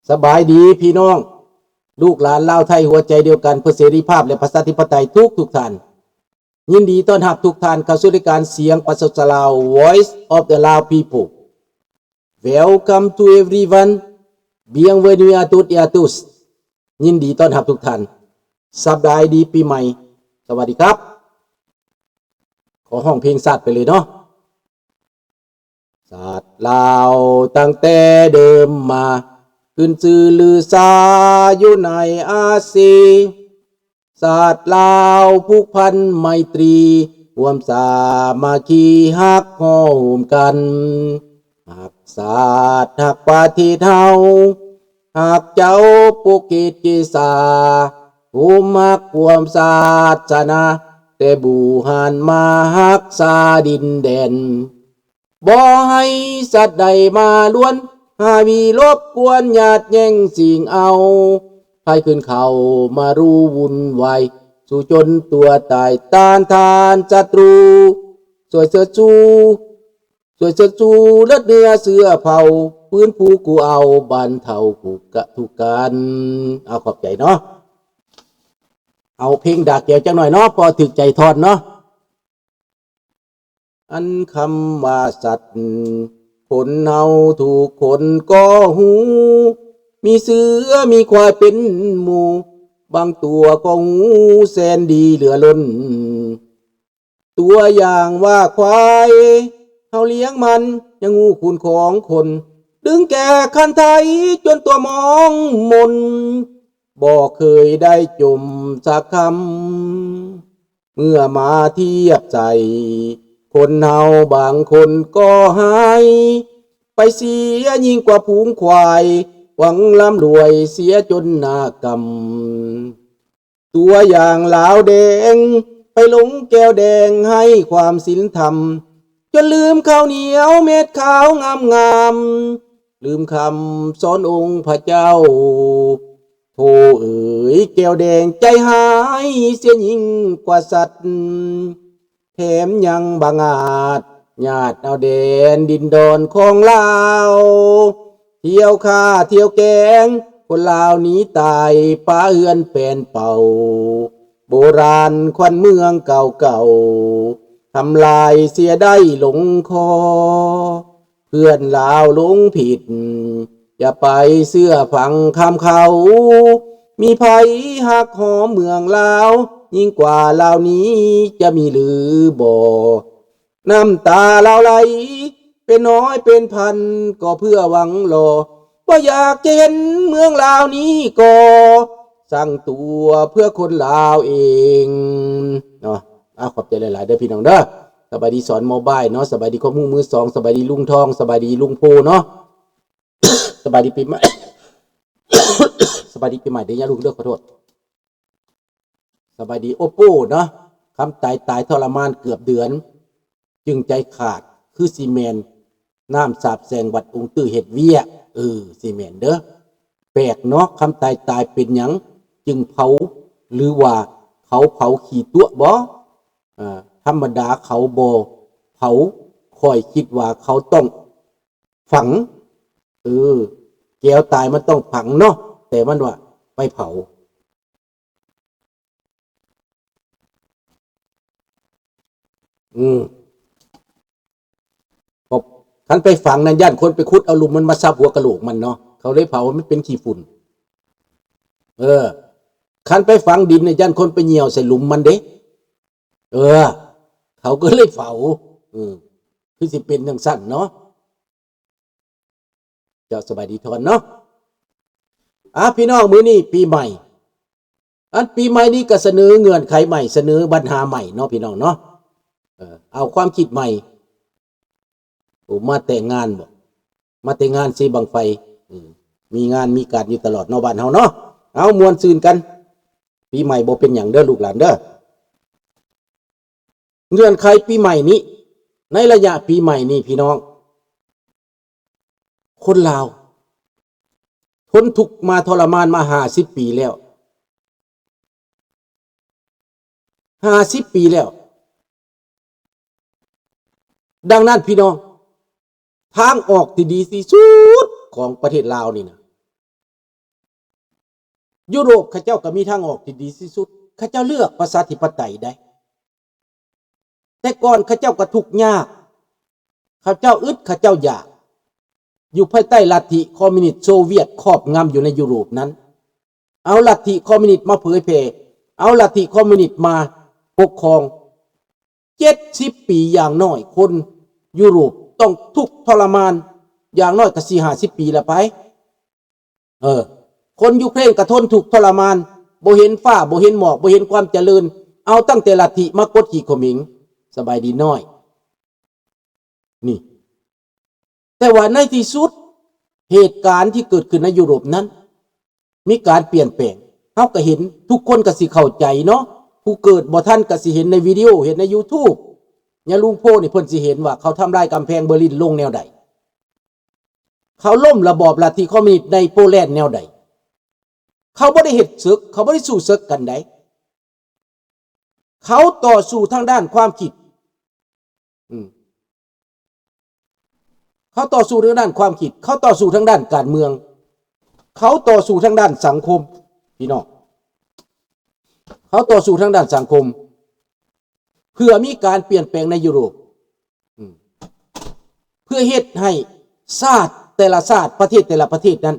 สบายดีพี่น้องลูกหลานลาวไทยหัวใจเดียวกันเพื่อเสรีภาพและประชาธิปไตยทุกท่านยินดีต้อนรับทุกท่านเข้าสู่รายการเสียงประชาชนลาว Voice of the Lao People Welcome to everyone Bienvenue à toutes et à tous ยินดีต้อนรับทุกท่านสบายดีปีใหม่สวัสดีครับขอห้องเพลงศาสตร์ไปเลยเนาะศาสตร์ลาวตั้งแต่เดิมมาขึ้นชื่อลือซาอยู่ในอาเซียนศาสตร์ลาวผูกพันไมตรีรวมสามัคคีฮักห่อหุ้มกันหักศาสตร์หักประเทศเฮาหักเจ้าปุกกิจกิสาภูมิหักความศาสนาแต่บูหันมาหักษาดินแดนบ่ให้สัตว์ใดมาล้วนหาวีรบกวนญาติแย่งสิ่งเอาใครขึ้นเขามารู้วุ่นวายสู่จนตัวตายต้านทานศัตรูสวยเสือจูเลือดเนื้อเสือเผาพื้นผู้กูเอาบรรเทากูกะทุกกันเอาขอบใจเนาะเอาเพลงดากแก้วจังหน่อยเนาะพอถึกใจทอดเนาะอันคำว่าสัตว์คนเฮาถูกคนก็หูมีเสือมีควายเป็นหมู่บางตัวก็หูแสนดีเหลือล้นตัวอย่างว่าควายเฮาเลี้ยงมันยังงูคุณของคนดึงแก่คันไทยจนตัวมองมนบอกเคยได้จมสักคำเมื่อมาเทียบใจคนเฮาบางคนก็หายไปเสียยิ่งกว่าผูงควายหวังร่ำรวยเสียจนหน้ากำตัวอย่างลาวแดงไปหลงแก้วแดงให้ความศีลธรรมจนลืมข้าวเหนียวเม็ดขาวงามลืมคำสอนองค์พระเจ้าโธ่เอ๋ยแก้วแดงใจหายเสียยิ่งกว่าสัตว์แถมยังบังอาจญาติเอาแดนดินดอนของลาวเที่ยวฆ่าเที่ยวแกงคนลาวหนีตายป้าเอือนแปลนเป่าโบราณควันเมืองเก่าทำลายเสียได้หลงคอเพื่อนลาวหลงผิดอย่าไปเสื้อฝังคำเขามีภัยหักหอมเมืองลาวยิ่งกว่าลาวนี้จะมีหรือบ่น้ำตาลาวไหลเป็นน้อยเป็นพันก็เพื่อหวังรอว่าอยากจะเห็นเมืองลาวนี้ก็สั่งตัวเพื่อคนลาวเองเนาะขอบใจหลายๆเด้อพี่น้องเด้อสบายดีสอนโมบายเนาะสบายดีข้อมูลมือสองสบายดีลุงทองสบายดีลุงโพเนาะ สบายดีปีใหม่ สบายดีปีใหม่เดี๋ยวอย่าลุงเด้อขอโทษสบายดีโอโป้เนาะคำตายทรมานเกือบเดือนจึงใจขาดคือซีเมนน้ำสาบแสงวัดองค์ตื้อเห็ดเวียซีเมนเด้อแปลกเนาะคำตายเป็นหยังจึงเผาหรือว่าเขาเผาขี่ตัวบ่ธรรมดาเขาบ่เผาคอยคิดว่าเขาต้องฝังแก้วตายมันต้องฝังเนาะแต่มันว่าไปเผาคันไปฝังนั่นย่านคนไปขุดเอาหลุมมันมาซับหัวกะโหลกมันเนาะเขาเลยเผามันเป็นขี้ฝุ่นคันไปฝังดินเนี่ยย่านคนไปเหี่ยวใส่หลุมมันเด้เขาก็เลยเผาคือสิเป็นจังซั่นเนาะเจ้าสบายดีทอนเนาะพี่น้องมื้อนี้ปีใหม่ปีใหม่นี้ก็เสนอเงื่อนไขใหม่เสนอปัญหาใหม่เนาะพี่น้องเนาะเอาความคิดใหม่มาแต่งงานบ่มาแต่งงานสิบังไฟมีงานมีการอยู่ตลอดเนาะบ้านเฮาเนาะเอามวนซื่นกันปีใหม่บ่เป็นหยังเด้อลูกหลานเด้อเงื่อนไขปีใหม่นี้ในระยะปีใหม่นี้พี่น้องคนลาวทนทุกข์มาทรมานมา50 ปีแล้ว50 ปีแล้วดังนั้นพี่น้องทางออกที่ดีที่สุดของประเทศลาวนี่นะ ยุโรปเขาเจ้าก็มีทางออกที่ดีที่สุดเขาเจ้าเลือกประชาธิปไตยได้แต่ก่อนเขาเจ้าก็ทุกข์ยากเขาเจ้าอึดเขาเจ้าอยากอยู่ภายใต้ลัทธิคอมมิวนิสต์โซเวียตครอบงำอยู่ในยุโรปนั้นเอาลัทธิคอมมิวนิสต์มาเผยแผ่เอาลัทธิคอมมิวนิสต์มาปกครอง70 ปีอย่างน้อยคนยุโรปต้องทุกข์ทรมานอย่างน้อยก็40-50 ปีละไปคนยูเครนก็ทนทุกข์ทรมานบ่เห็นฟ้าบ่เห็นหมอกบ่เห็นความเจริญเอาตั้งแต่ลัทธิมากดขี่ข่มเหงสบายดีน้อยนี่แต่ว่าในที่สุดเหตุการณ์ที่เกิดขึ้นในยุโรปนั้นมีการเปลี่ยนแปลงเฮาก็เห็นทุกคนก็สิเข้าใจเนาะผู้เกิดบ่ทันก็สิเห็นในวิดีโอเห็นใน YouTube ยาลุงโพนี่เพิ่นสิเห็นว่าเขาทำลายกำแพงเบอร์ลินลงแนวใดเขาล่มระบอบลัทธิคอมมิวนิสต์ในโปแลนด์แนวใดเขาบ่ได้เฮ็ดศึกเขาบ่ได้สู้ศึกกันใดเขาต่อสู้ทางด้านความคิดเขาต่อสู้ทางด้านความคิดเขาต่อสู้ทางด้านการเมืองเขาต่อสู้ทางด้านสังคมพี่น้องเขาต่อสู้ทางด้านสังคมเพื่อมีการเปลี่ยนแปลงในยุโรปเพื่อเฮ็ดให้ชาติแต่ละชาติประเทศแต่ละประเทศนั้น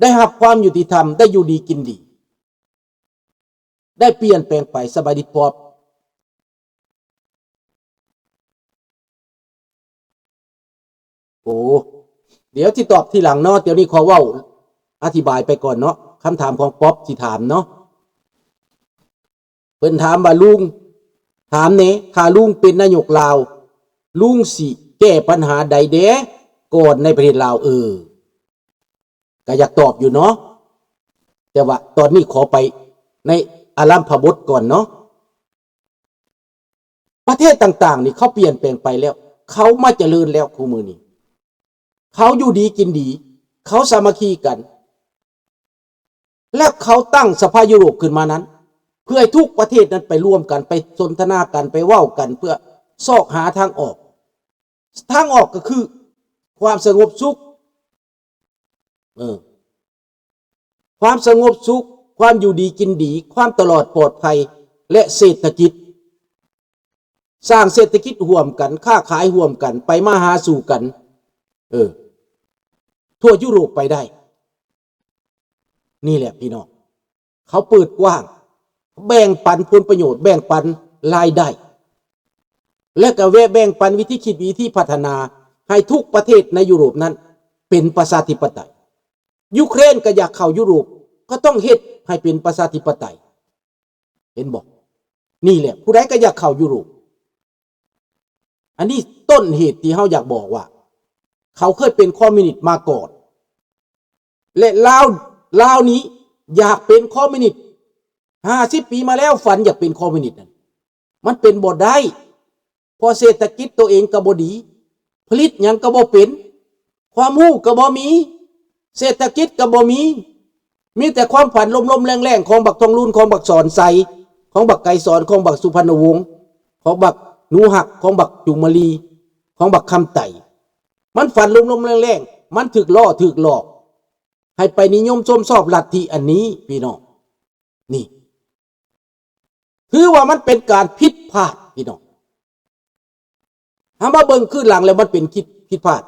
ได้รับความยุติธรรมได้อยู่ดีกินดีได้เปลี่ยนแปลงไปสบายดีปอบโอ้เดี๋ยวที่ตอบทีหลังเนาะเดี๋ยวนี้ขอเว้าอธิบายไปก่อนเนาะคำถามของป๊อบที่ถามเนาะเพิ่นถามว่าลุงถามเน่ถ้าลุงเป็นนายกลาวลุงสิแก้ปัญหาใดเด้ก่อนในประเทศลาวก็อยากตอบอยู่เนาะแต่ว่าตอนนี้ขอไปในอารัมภบทก่อนเนาะประเทศต่างๆนี่เขาเปลี่ยนแปลงไปแล้วเขามาเจริญแล้วคู่มือนี้เขาอยู่ดีกินดีเขาสามัคคีกันและเขาตั้งสภายุโรปขึ้นมานั้นเพื่อให้ทุกประเทศนั้นไปร่วมกันไปสนทนากันไปเว้ากันเพื่อซอกหาทางออกก็คือความสงบสุขความสงบสุขความอยู่ดีกินดีความตลอดปลอดภัยและเศรษฐกิจสร้างเศรษฐกิจร่วมกันค้าขายร่วมกันไปมาหาสู่กันทั่วยุโรปไปได้นี่แหละพี่น้องเขาเปิดกว้างแบ่งปันผลประโยชน์แบ่งปันรายได้และก็แบ่งปันวิธีคิดวิธีพัฒนาให้ทุกประเทศในยุโรปนั้นเป็นประชาธิปไตยยูเครนก็อยากเข้ายุโรปก็ต้องเฮ็ดให้เป็นประชาธิปไตยเห็นบอกนี่แหละผู้ใดก็อยากเข้ายุโรปอันนี้ต้นเหตุที่เฮาอยากบอกว่าเขาเคยเป็นคอมมิวนิสต์มาก่อนและลาวนี้อยากเป็นคอมมิวนิสต์50 ปีมาแล้วฝันอยากเป็นคอมมิวนิสต์นั่นมันเป็นบ่ได้เพราะเศรษฐกิจตัวเองก็บ่ดีผลิตหยังก็บ่เป็นความรู้ก็บ่มีเศรษฐกิจก็บ่มีแต่ความฝันลมๆแรงๆของบักทองรุ่นของบักสอนใสของบักไก่สอนของบักสุพรรณวงศ์ของบักหนูหักของบักจุมลีของบักคำไต่มันฝันลมๆแรงๆมันถึกล่อถึกหลอกให้ไปนิยมชมชอบลัทธิอันนี้พี่น้องนี่ถือว่ามันเป็นการผิดพลาดพี่น้องมาเบิ่งขึ้นหลังแล้วมันเป็นผิดพลาด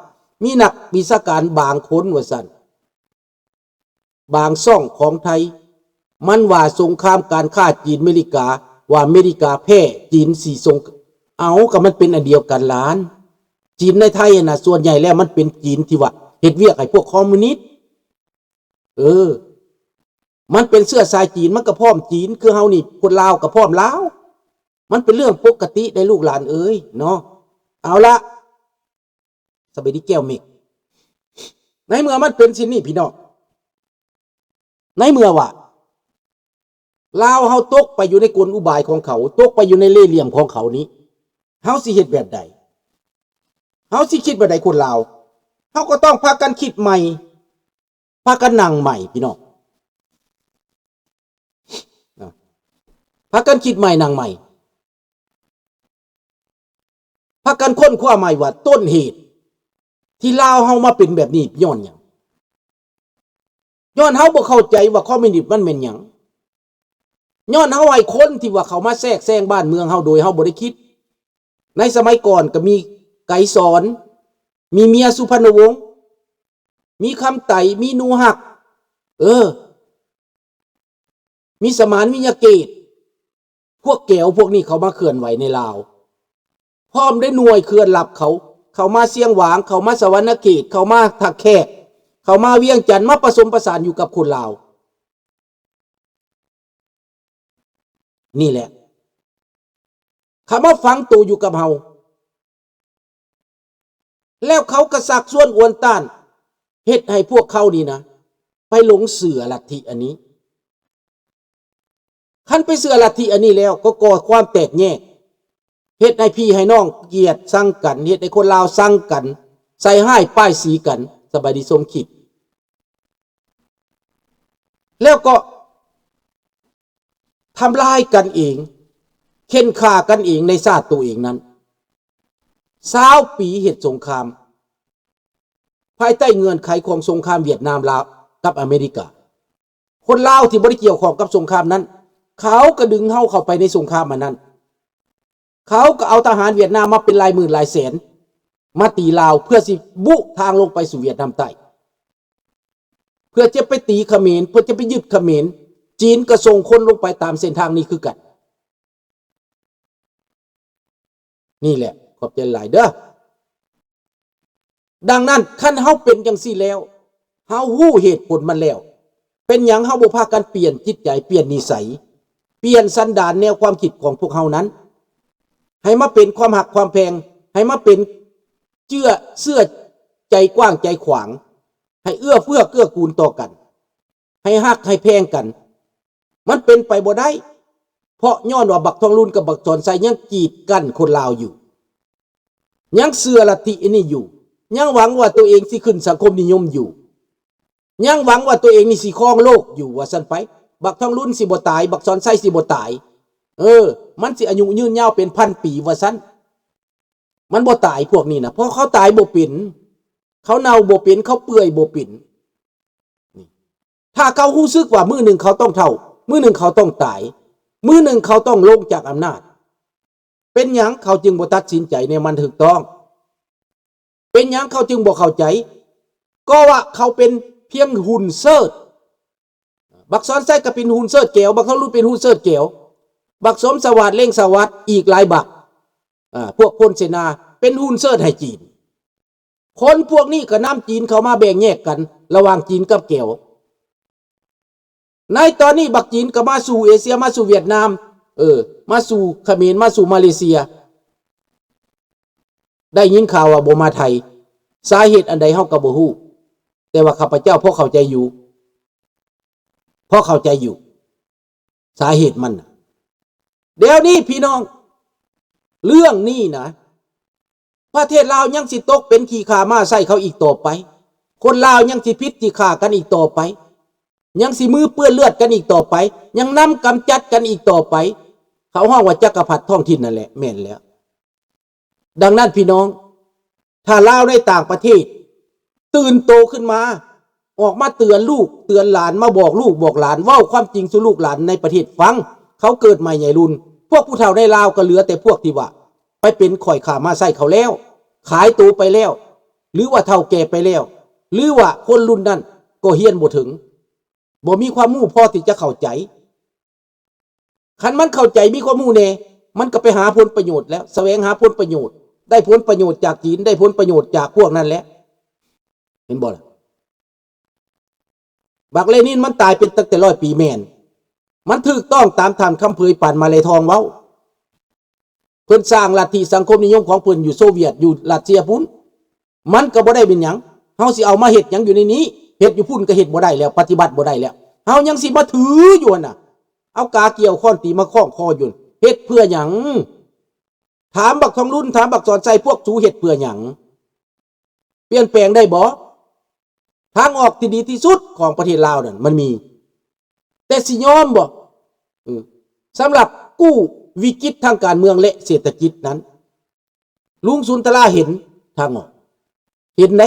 มีนักวิชาการบางคนว่าซั่นบางซ่องของไทยมันว่าสงครามการฆ่าจีนอเมริกาว่าอเมริกาแพ้จีนสี่สงเอาก็มันเป็นอันเดียวกันล้านจีนในไทยน่ะส่วนใหญ่แล้วมันเป็นจีนที่ว่าเฮ็ดเวียกให้พวกคอมมิวนิสต์มันเป็นเสื้อสายจีนมันก็พร้อมจีนคือเฮานี่คนลาวก็พร้อมลาวมันเป็นเรื่องปกติได้ลูกหลานเอ้ยเนาะเอาละสบายดีแก้วเมกในเมื่อมันเป็นสิ่งนี้พี่น้องในเมื่อว่าลาวเฮาตกไปอยู่ในกลอุบายของเขาตกไปอยู่ในเล่ห์เหลี่ยมของเขานี้เฮาสิเฮ็ดแบบใดเฮาสิคิดแบบใดคนลาวเฮาก็ต้องพากันคิดใหม่พากันนั่งใหม่พี่น้องพากันคิดใหม่นั่งใหม่พากันค้นคว้าใหม่ว่าต้นเหตุที่ลาวเฮามาเป็นแบบนี้ย้อนหยัง ย้อนเฮาบ่เข้าใจว่าคอมมิวนิสต์มันเป็นหยังย้อนเฮาให้คนที่ว่าเขามาแทรกแซงบ้านเมืองเฮาโดยเฮาบ่ได้คิดในสมัยก่อนก็มีไกรสอนมีเมียสุพรรณวงศ์มีคำไต่มีนูหักมีสมานวิญญาเกตพวกแก้วพวกนี้เขามาเคลื่อนไหวในลาวพร้อมได้หน่วยเคลื่อนหลับเขามาเสียงหวางเขามาสวรรณเขตเขามาทักแขกเขามาเวียงจันทน์มาผสมประสานอยู่กับคนลาวนี่แหละเขามาฝังตัวอยู่กับเฮาแล้วเขากระสักส่วนอวนต้านเฮ็ดให้พวกเขานี่นะไปหลงเสือลัทธิอันนี้คันไปเสือลัทธิอันนี้แล้วก็ก่อความแตกแยกเฮ็ดให้พี่ให้น้องเกลียดสั่งกันเฮ็ดให้คนลาวสั่งกันใส่ห้ายป้ายสีกันสบายดีสมคิดแล้วก็ทำลายกันเองเค้นฆ่ากันเองในชาติตัวเองนั้น20 ปีเหตุสงครามภายใต้เงื่อนไขของสงครามเวียดนามลาวกับอเมริกาคนลาวที่บ่ได้เกี่ยวข้องกับสงครามนั้นเขาก็ดึงเฮาเข้าไปในสงครามนั้นเขาก็เอาทหารเวียดนามมาเป็นหลายหมื่นหลายแสนมาตีลาวเพื่อสิบุทางลงไปสู่เวียดนามใต้เพื่อจะไปตีเขมรเพื่อจะไปยึดเขมรจีนก็ส่งคนลงไปตามเส้นทางนี้คือกันนี่แหละขอบใจหลายเด้อดังนั้นคันเฮาเป็นจังซี่แล้วเฮาฮู้เหตุผลมันแล้วเป็นหยังเฮาบ่พากันเปลี่ยนจิตใจเปลี่ยนนิสัยเปลี่ยนสันดานแนวความคิดของพวกเฮานั้นให้มาเป็นความหักความแพงให้มาเป็นเชื่อใจกว้างใจขวางให้เอื้อเฟื้อเกื้อกูลต่อกันให้ฮักให้แพงกันมันเป็นไปบ่ได้เพราะย้อนว่าบักทองรุ่นกับบักถอนไสยังกีดกันคนลาวอยู่ยังเชื่อลัทธินี้อยู่ยังหวังว่าตัวเองสิขึ้นสังคมนิยมอยู่ยังหวังว่าตัวเองนี่สิครองโลกอยู่ว่าซั่นไปบักทองรุ่นสิบ่ตายบักถอนไสสิบ่ตายมันสิอายุยืนยาวเป็นพันปีว่าซั่นมันบ่ตายพวกนี้นะเพราะเขาตายบ่เป็นเขาเน่าบ่เป็นเขาเปื่อยบ่เป็นถ้าเขารู้สึกว่ามื้อหนึ่งเขาต้องเฒ่ามื้อหนึ่งเขาต้องตายมื้อหนึ่งเขาต้องลงจากอำนาจเป็นหยังเขาจึงบ่ตัดสินใจในมันถูกต้องเป็นหยังเขาจึงบ่เข้าใจก็ว่าเขาเป็นเพียงหุ่นเซิร์ชบักซ้อนไส้ก็เป็นหุ่นเซิร์ชแก้วบักเขารู้เป็นหุ่นเซิร์ชแก้วบักสมสวัสดิ์เล่งสวัสดิ์อีกหลายบักพวกพลเสนาเป็นหุ่นเซิร์ชให้จีนคนพวกนี้ก็นำจีนเข้ามาแบ่งแยกกันระหว่างจีนกับแก้วในตอนนี้บักจีนก็มาสู่เอเชียมาสู่เวียดนามมาสู่เขมรมาสู่มาเลเซียได้ยินข่าวว่าบ่มาไทยสาเหตุอันใดเฮาก็บ่ฮู้แต่ว่าข้าพเจ้าพอเข้าใจอยู่สาเหตุมันเดี๋ยวนี้พี่น้องเรื่องนี้นะประเทศลาวยังสิตกเป็นขี้ข่ามาใส่เขาอีกต่อไปคนลาวยังสิพิษสิฆ่ากันอีกต่อไปยังสิมือเปื้อนเลือดกันอีกต่อไปยังนำกำจัดกันอีกต่อไปเขาห้องว่าจักรพรรดิท้องถิ่นนั่นแหละแม่นแล้วดังนั้นพี่น้องถ้าลาวในต่างประเทศตื่นโตขึ้นมาออกมาเตือนลูกเตือนหลานมาบอกลูกบอกหลานเว้าความจริงสู่ลูกหลานในประเทศฟังเขาเกิดใหม่ใหญ่รุ่นพวกผู้เฒ่าในลาวก็เหลือแต่พวกที่ว่าไปเป็นข่อยขามาใส่เขาแล้วขายตัวไปแล้วหรือว่าเฒ่าแก่ไปแล้วหรือว่าคนรุ่นนั้นก็เฮียนบ่ถึงบ่มีความรู้พอที่จะเข้าใจคันมันเข้าใจมีความรู้แน่มันก็ไปหาผลประโยชน์แล้วแสวงหาผลประโยชน์ได้ผลประโยชน์จากจีนได้ผลประโยชน์จากพวกนั้นแหละเห็นบ่ล่ะบักเลนินมันตายเป็นตั้งแต่100 ปีแม่นมันถูกต้องตามธรรมคำเผยป่านมาเลยทองเว้าเพิ่นสร้างลัทธิสังคมนิยมของเพิ่นอยู่โซเวียตอยู่รัสเซียพุ่นมันก็บ่ได้เป็นหยังเฮาสิเอามาเฮ็ดหยังอยู่ในนี้เฮ็ดอยู่พุ่นก็เฮ็ดบ่ได้แล้วปฏิบัติบ่ได้แล้วเฮายังสิมาถืออยู่น่ะเอากาเกี่ยวค้อนตีมาคล้องคออยู่เฮ็ดเพื่อหยังถามบักทองรุ่นถามบักสอนใจพวกจูเฮ็ดเพื่อหยังเปลี่ยนแปลงได้บ่ทางออกที่ดีที่สุดของประเทศลาวนั่นมันมีแต่สิยอมบ่สำหรับกู้วิกฤตทางการเมืองและเศรษฐกิจนั้นลุงสุนทราเห็นทางออกเห็นไหม